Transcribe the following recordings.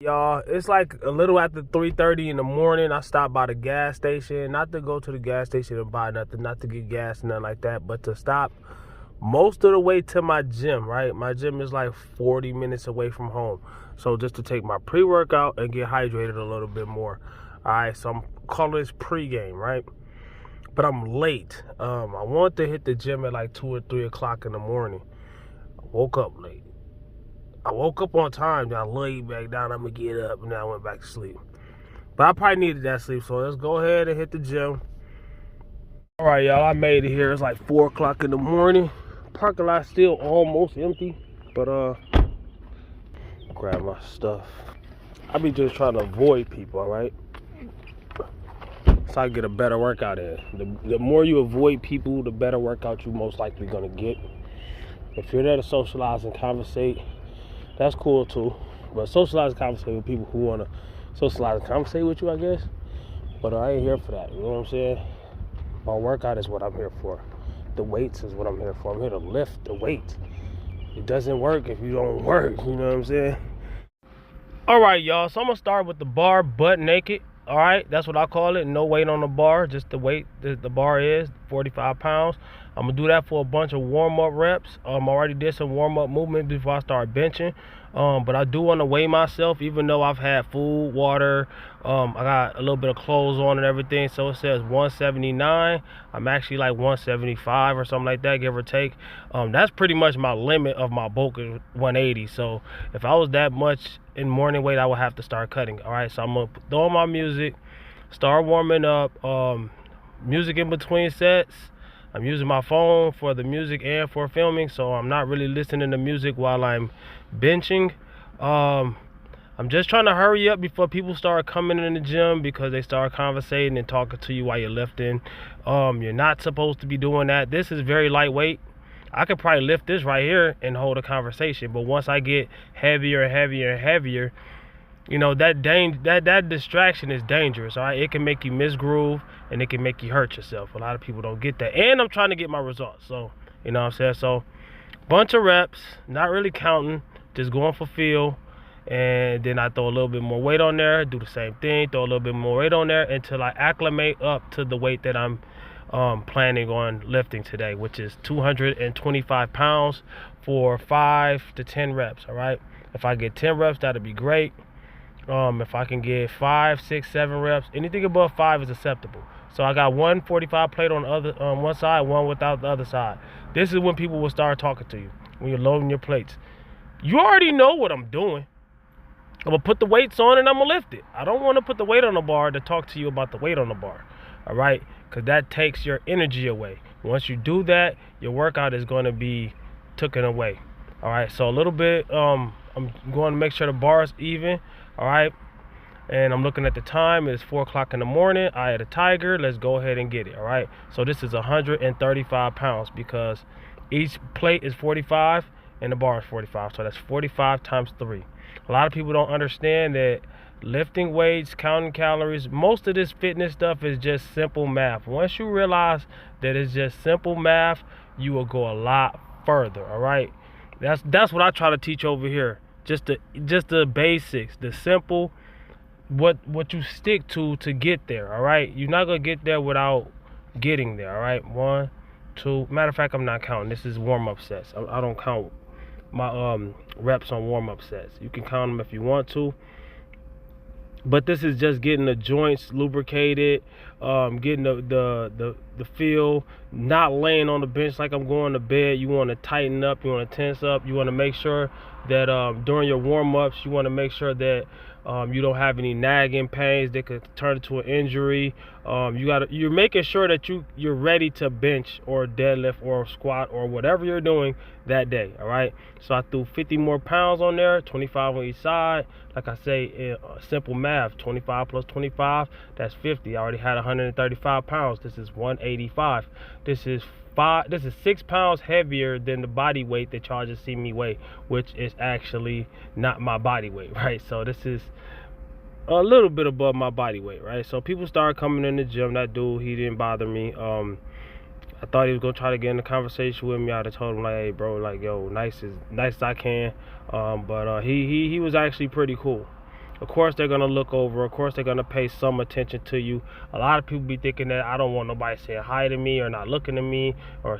Y'all, it's like a little after 3:30 in the morning. I stopped by the gas station, not to go to the gas station and buy nothing, not to get gas, nothing like that, but to stop most of the way to my gym, right? My gym is like 40 minutes away from home. So just to take my pre-workout and get hydrated a little bit more. All right, so I'm calling this pre-game, right? But I'm late. I wanted to hit the gym at like 2 or 3 o'clock in the morning. I woke up late. I woke up on time, then I laid back down. I'm gonna get up, and then I went back to sleep. But I probably needed that sleep, so let's go ahead and hit the gym. All right, y'all, I made it here. It's like 4 o'clock in the morning. Parking lot still almost empty, but grab my stuff. I be just trying to avoid people, all right? So I get a better workout in. The more you avoid people, the better workout you most likely gonna get. If you're there to socialize and conversate, that's cool too. But socialize and conversate with people who want to socialize and conversate with you, I guess. But I ain't here for that. You know what I'm saying? My workout is what I'm here for. The weights is what I'm here for. I'm here to lift the weight. It doesn't work if you don't work. You know what I'm saying? All right, y'all. So I'm going to start with the bar butt naked. All right, that's what I call it. No weight on the bar, just the weight that the bar is, 45 pounds. I'm going to do that for a bunch of warm-up reps. I already did some warm-up movement before I start benching. But I do want to weigh myself, even though I've had food, water. I got a little bit of clothes on and everything. So it says 179. I'm actually like 175 or something like that, give or take. That's pretty much my limit of my bulk is 180. So if I was that much in morning weight, I would have to start cutting. All right, so I'm going to throw on my music, start warming up. Music in between sets. I'm using my phone for the music and for filming, so I'm not really listening to music while I'm benching. I'm just trying to hurry up before people start coming in the gym because they start conversating and talking to you while you're lifting. You're not supposed to be doing that. This is very lightweight. I could probably lift this right here and hold a conversation, but once I get heavier and heavier and heavier, you know, that distraction is dangerous. All right, it can make you misgroove and it can make you hurt yourself. A lot of people don't get that, and I'm trying to get my results, so you know what I'm saying. So bunch of reps, not really counting, just going for feel, and then I throw a little bit more weight on there, do the same thing, throw a little bit more weight on there until I acclimate up to the weight that I'm planning on lifting today, which is 225 pounds for 5 to 10 reps. All right, if I get 10 reps, that'd be great. If I can get 5, 6, 7 reps, anything above 5 is acceptable. So I got 145 plate on the other, one side, one without the other side. This is when people will start talking to you, when you're loading your plates. You already know what I'm doing. I'm going to put the weights on and I'm going to lift it. I don't want to put the weight on the bar to talk to you about the weight on the bar, all right? Because that takes your energy away. Once you do that, your workout is going to be taken away, all right? So a little bit, I'm going to make sure the bar is even. All right, and I'm looking at the time. It's 4 o'clock in the morning. I had a tiger. Let's go ahead and get it. All right, so this is 135 pounds because each plate is 45 and the bar is 45, so that's 45 times 3. A lot of people don't understand that lifting weights, counting calories, most of this fitness stuff is just simple math. Once you realize that it's just simple math, you will go a lot further. All right, that's what I try to teach over here. Just the basics, the simple, what you stick to get there. All right, you're not gonna get there without getting there. All right, 1, 2. Matter of fact, I'm not counting. This is warm-up sets. I don't count my reps on warm-up sets. You can count them if you want to, but this is just getting the joints lubricated, getting the feel, not laying on the bench like I'm going to bed. You want to tighten up, you want to tense up, you want to make sure that during your warm-ups, you want to make sure that you don't have any nagging pains that could turn into an injury. You're making sure that you're ready to bench or deadlift or squat or whatever you're doing that day. All right, so I threw 50 more pounds on there, 25 on each side. Like I say, simple math, 25 plus 25, that's 50. I already had 135 pounds. This is 185. This is 6 pounds heavier than the body weight that y'all just see me weigh, which is actually not my body weight, right? So this is a little bit above my body weight, right? So people started coming in the gym. That dude, he didn't bother me. I thought he was gonna try to get in a conversation with me. I'd have told him like, hey bro, like yo, nice as I can. But he was actually pretty cool. Of course they're gonna look over. Of course they're gonna pay some attention to you. A lot of people be thinking that I don't want nobody saying hi to me or not looking at me or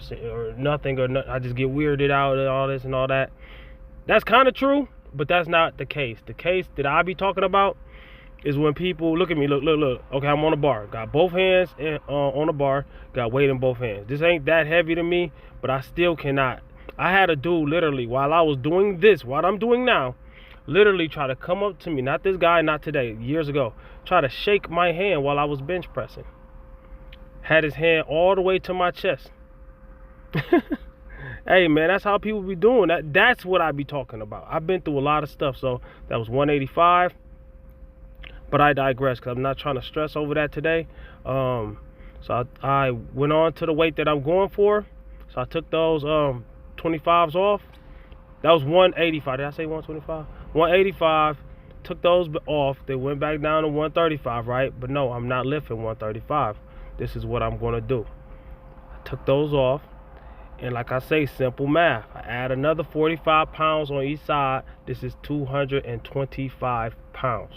nothing, or I just get weirded out and all this and all that. That's kind of true, but that's not the case. The case that I be talking about is when people look at me, look. Okay, I'm on a bar, got both hands on the bar, got weight in both hands. This ain't that heavy to me, but I still cannot. I had a dude literally while I was doing this, what I'm doing now, literally try to come up to me, not this guy, not today, years ago, try to shake my hand while I was bench pressing. Had his hand all the way to my chest. Hey man, that's how people be doing that. That's what I be talking about. I've been through a lot of stuff. So that was 185. But I digress because I'm not trying to stress over that today. So I went on to the weight that I'm going for. So I took those 25s off. That was 185. Did I say 125? 185. Took those off. They went back down to 135, right? But no, I'm not lifting 135. This is what I'm going to do. I took those off. And like I say, simple math. I add another 45 pounds on each side. This is 225 pounds.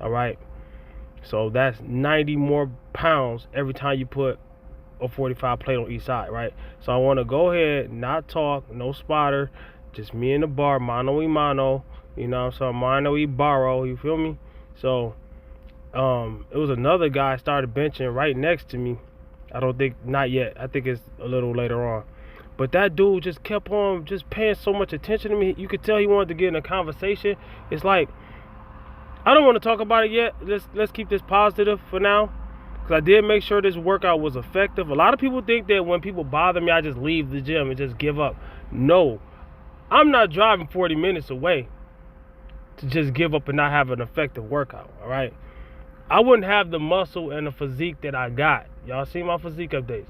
All right. So that's 90 more pounds every time you put a 45 plate on each side, right? So I want to go ahead, not talk, no spotter, just me in the bar, mano y mano, you know what I'm saying? Mano y barro, you feel me? So it was another guy started benching right next to me. I don't think, not yet. I think it's a little later on. But that dude just kept on just paying so much attention to me. You could tell he wanted to get in a conversation. It's like, I don't want to talk about it yet. Let's keep this positive for now. Because I did make sure this workout was effective. A lot of people think that when people bother me, I just leave the gym and just give up. No. I'm not driving 40 minutes away to just give up and not have an effective workout, all right? I wouldn't have the muscle and the physique that I got. Y'all see my physique updates.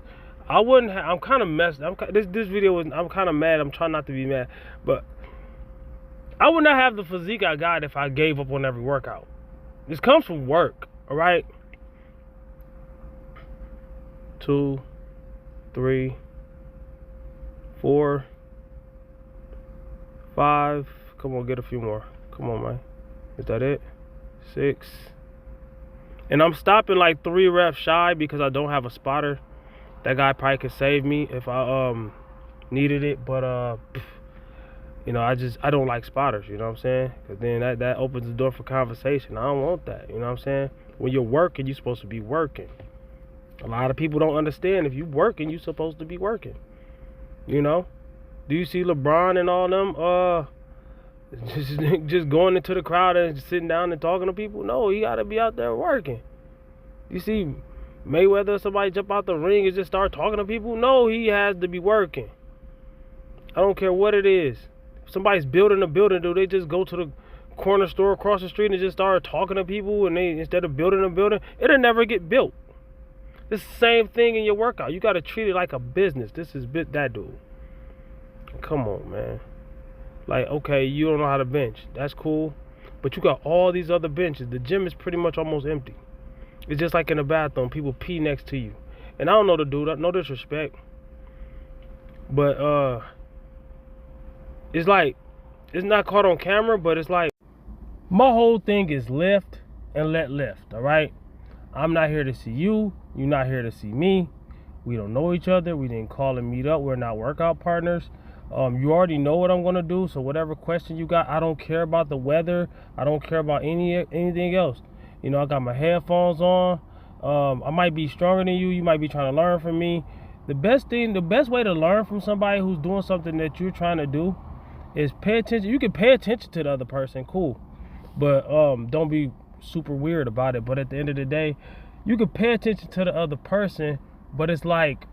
I wouldn't have, I'm kind of messed. This video was, I'm kind of mad. I'm trying not to be mad. But I would not have the physique I got if I gave up on every workout. This comes from work, all right? 2, 3, 4, 5. Come on, get a few more. Come on, man. Is that it? 6. And I'm stopping like 3 reps shy because I don't have a spotter. That guy probably could save me if I needed it, but you know, I don't like spotters, you know what I'm saying? Because then that opens the door for conversation. I don't want that, you know what I'm saying? When you're working, you're supposed to be working. A lot of people don't understand if you're working, you're supposed to be working. You know? Do you see LeBron and all them just going into the crowd and just sitting down and talking to people? No, he got to be out there working. You see Mayweather, somebody jump out the ring and just start talking to people? No, he has to be working. I don't care what it is. If somebody's building a building, do they just go to the corner store across the street and just start talking to people, and they, instead of building a building, it'll never get built. It's the same thing in your workout. You got to treat it like a business. This is that dude. Come on, man. Like, okay, you don't know how to bench. That's cool. But you got all these other benches. The gym is pretty much almost empty. It's just like in the bathroom. People pee next to you. And I don't know the dude. No disrespect. But, it's like, it's not caught on camera, but it's like, my whole thing is lift and let lift, all right? I'm not here to see you. You're not here to see me. We don't know each other. We didn't call and meet up. We're not workout partners. You already know what I'm going to do, so whatever question you got, I don't care about the weather. I don't care about anything else. You know, I got my headphones on. I might be stronger than you. You might be trying to learn from me. The best way to learn from somebody who's doing something that you're trying to do is pay attention. You can pay attention to the other person, cool. But don't be super weird about it. But at the end of the day, you can pay attention to the other person, but it's like,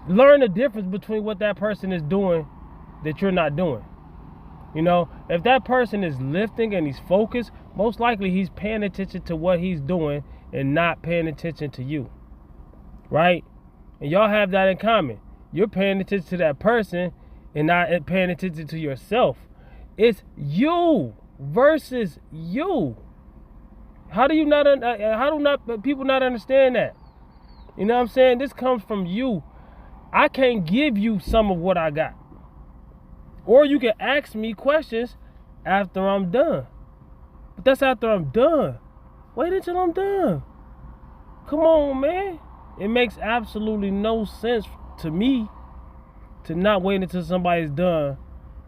learn the difference between what that person is doing that you're not doing. You know, if that person is lifting and he's focused, most likely he's paying attention to what he's doing and not paying attention to you. Right? And y'all have that in common. You're paying attention to that person and not paying attention to yourself. It's you versus you. How do people not understand that? You know what I'm saying? This comes from you. I can't give you some of what I got. Or you can ask me questions after I'm done. But that's after I'm done. Wait until I'm done. Come on, man. It makes absolutely no sense to me to not wait until somebody's done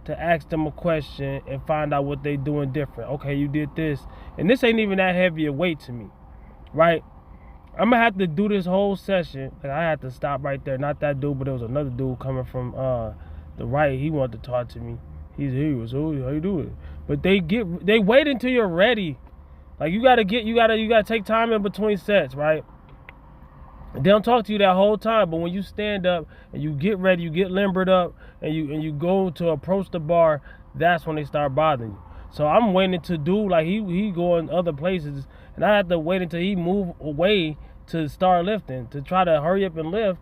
to ask them a question and find out what they doing different. Okay, you did this. And this ain't even that heavy a weight to me, right? I'm gonna have to do this whole session. Like, I had to stop right there. Not that dude, but there was another dude coming from the right. He wanted to talk to me. He was, oh, how you doing? But they wait until you're ready. Like, you gotta take time in between sets, right? They don't talk to you that whole time, but when you stand up and you get ready, you get limbered up, and you go to approach the bar, that's when they start bothering you. So I'm waiting to do like he going other places, and I have to wait until he move away to start lifting, to try to hurry up and lift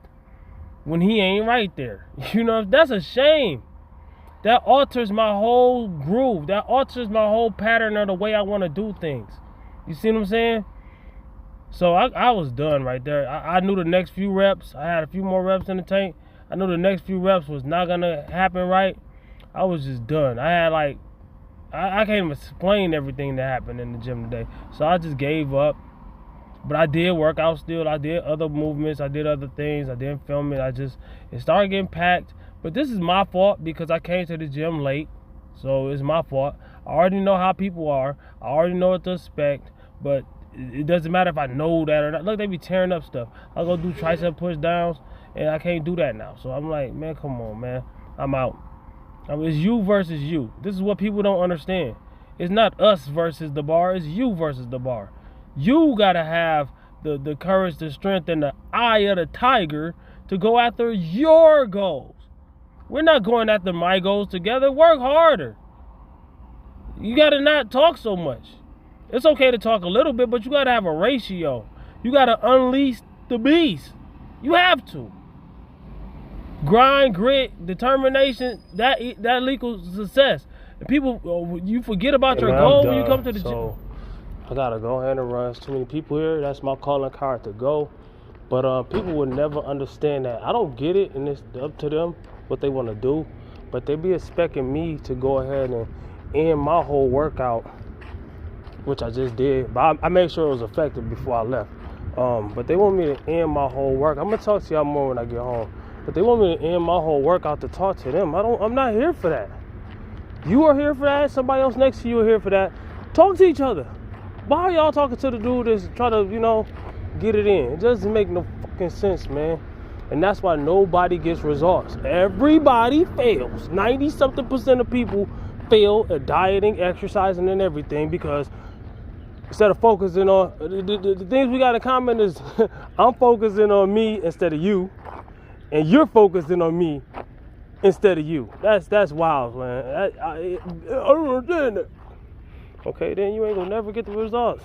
when he ain't right there. You know, that's a shame. That alters my whole groove. That alters my whole pattern of the way I want to do things. You see what I'm saying? So I was done right there. I knew the next few reps, I had a few more reps in the tank. I knew the next few reps was not going to happen right. I was just done. I had like, I can't even explain everything that happened in the gym today. So I just gave up. But I did work out still. I did other movements. I did other things. I didn't film it. It started getting packed. But this is my fault because I came to the gym late. So it's my fault. I already know how people are. I already know what to expect. But it doesn't matter if I know that or not. Look, they be tearing up stuff. I'll go do tricep push downs, and I can't do that now. So I'm like, man, come on, man. I'm out. It's you versus you. This is what people don't understand. It's not us versus the bar. It's you versus the bar. You got to have the courage, the strength, and the eye of the tiger to go after your goals. We're not going after my goals together. Work harder. You got to not talk so much. It's okay to talk a little bit, but you got to have a ratio. You got to unleash the beast. You have to. Grind, grit, determination, that equals success. And people, you forget about your goal when you come to the gym. I got to go ahead and run. There's too many people here. That's my calling card to go. But people would never understand that. I don't get it, and it's up to them what they want to do. But they be expecting me to go ahead and end my whole workout, which I just did. But I made sure it was effective before I left. But they want me to end my whole work. I'm going to talk to y'all more when I get home. But they want me to end my whole workout to talk to them. I'm not here for that. You are here for that. Somebody else next to you are here for that. Talk to each other. Why are y'all talking to the dude that's trying to, get it in? It doesn't make no fucking sense, man. And that's why nobody gets results. Everybody fails. 90-something% of people fail at dieting, exercising, and everything because instead of focusing on the things we got in common is I'm focusing on me instead of you, and you're focusing on me instead of you. That's wild, man. I don't understand that. Okay, then you ain't gonna never get the results.